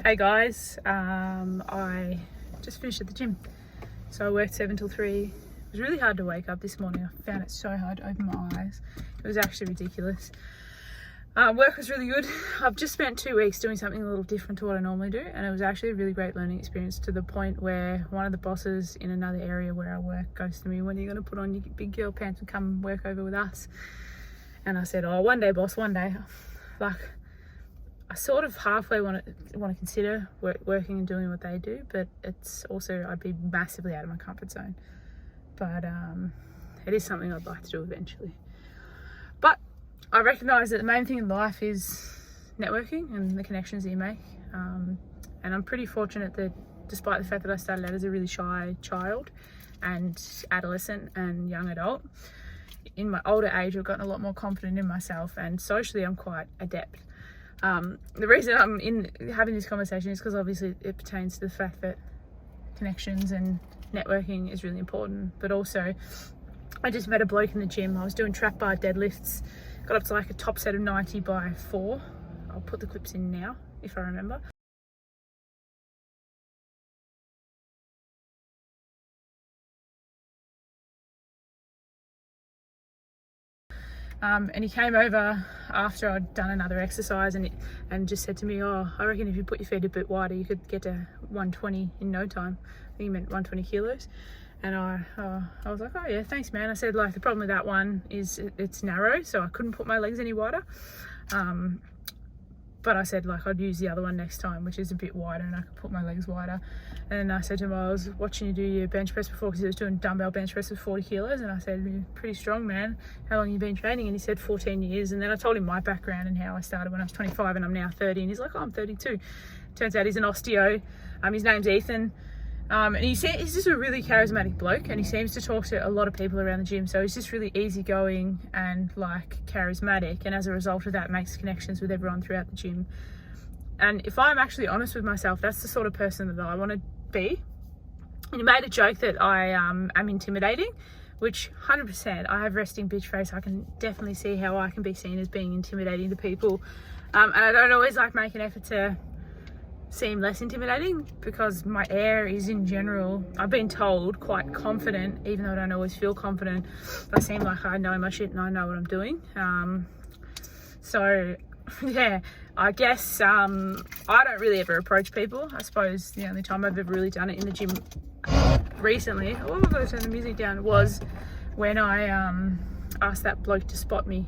Hey guys, I just finished at the gym. So I worked 7 till 3. It was really hard to wake up this morning. I found it so hard to open my eyes. It was actually ridiculous. Work was really good. I've just spent 2 weeks doing something a little different to what I normally do, and it was actually a really great learning experience, to the point where one of the bosses in another area where I work goes to me, "When are you going to put on your big girl pants and come work over with us?" And I said, "Oh, one day, boss, one day." Like, I sort of halfway want to consider working and doing what they do, but it's also, I'd be massively out of my comfort zone. But it is something I'd like to do eventually. But I recognise that the main thing in life is networking and the connections that you make. And I'm pretty fortunate that, despite the fact that I started out as a really shy child and adolescent and young adult, in my older age I've gotten a lot more confident in myself, and socially I'm quite adept. The reason I'm having this conversation is because obviously it pertains to the fact that connections and networking is really important. But also, I just met a bloke in the gym. I was doing trap bar deadlifts, got up to like a top set of 90 by 4. I'll put the clips in now if I remember. And he came over after I'd done another exercise and just said to me, "Oh, I reckon if you put your feet a bit wider, you could get to 120 in no time." I think he meant 120 kilos. And I was like, "Oh yeah, thanks man." I said, like, the problem with that one is it's narrow, so I couldn't put my legs any wider. But I said, like, I'd use the other one next time, which is a bit wider, and I could put my legs wider. And I said to him, I was watching you do your bench press before, because he was doing dumbbell bench press with 40 kilos. And I said, "You're pretty strong, man. How long have you been training?" And he said 14 years. And then I told him my background and how I started when I was 25 and I'm now 30. And he's like, "Oh, I'm 32. Turns out he's an osteo. His name's Ethan. And he's just a really charismatic bloke, and he seems to talk to a lot of people around the gym. So he's just really easygoing and like charismatic, and as a result of that makes connections with everyone throughout the gym. And if I'm actually honest with myself, that's the sort of person that I want to be. And he made a joke that I am intimidating, which 100%, I have resting bitch face. I can definitely see how I can be seen as being intimidating to people. And I don't always like make an effort to seem less intimidating, because my air is, in general, I've been told, quite confident, even though I don't always feel confident. I seem like I know my shit and I know what I'm doing. So yeah, I guess I don't really ever approach people. I suppose the only time I've ever really done it in the gym recently, oh, I've got to turn the music down, was when I asked that bloke to spot me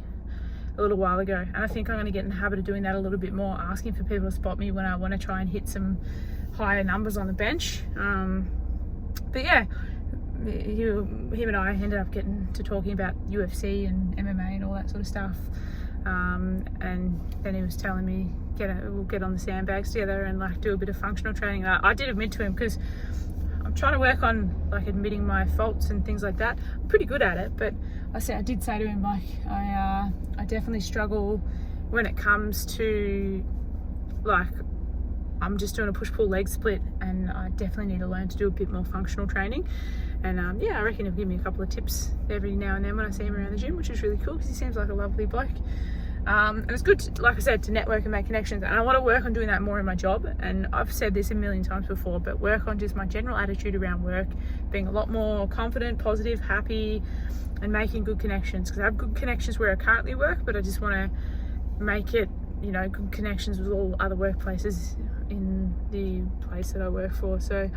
a little while ago. And I think I'm going to get in the habit of doing that a little bit more, asking for people to spot me when I want to try and hit some higher numbers on the bench. But yeah, him and I ended up getting to talking about UFC and MMA and all that sort of stuff. And then he was telling me, we'll get on the sandbags together and like do a bit of functional training. I did admit to him, because I'm trying to work on like admitting my faults and things like that. I'm pretty good at it, but I did say to him, like, I definitely struggle when it comes to, like, I'm just doing a push-pull leg split, and I definitely need to learn to do a bit more functional training. And yeah, I reckon he'll give me a couple of tips every now and then when I see him around the gym, which is really cool, because he seems like a lovely bloke. And it's good to, like I said, to network and make connections. And I want to work on doing that more in my job. And I've said this a million times before, but work on just my general attitude around work, being a lot more confident, positive, happy, and making good connections. Because I have good connections where I currently work, but I just want to make it, good connections with all other workplaces in the place that I work for. So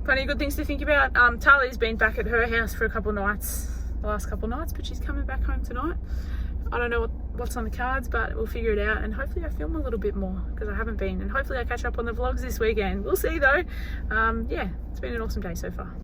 plenty of good things to think about. Tali's been back at her house for the last couple of nights, but she's coming back home tonight. I don't know what's on the cards, but we'll figure it out. And hopefully I film a little bit more, because I haven't been. And hopefully I catch up on the vlogs this weekend. We'll see though. Yeah, it's been an awesome day so far.